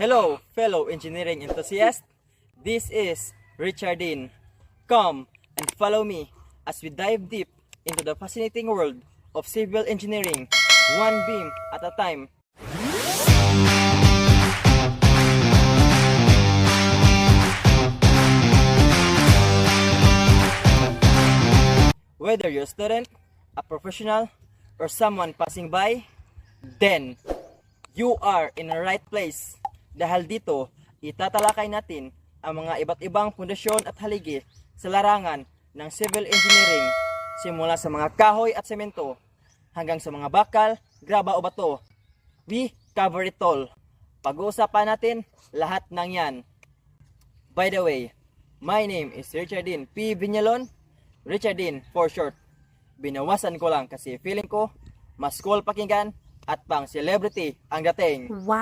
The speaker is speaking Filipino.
Hello, fellow engineering enthusiasts. This is Richardin. Come and follow me as we dive deep into the fascinating world of civil engineering, one beam at a time. Whether you're a student, a professional, or someone passing by, then you are in the right place. Dahil dito, itatalakay natin ang mga iba't ibang pundasyon at haligi sa larangan ng civil engineering, simula sa mga kahoy at semento hanggang sa mga bakal, graba o bato. We cover it all. Pag-uusapan natin lahat ng yan. By the way, my name is Richardin P. Viñalon, Richardin for short. Binawasan ko lang kasi feeling ko mas cool pakinggan at pang celebrity ang dating. Wow!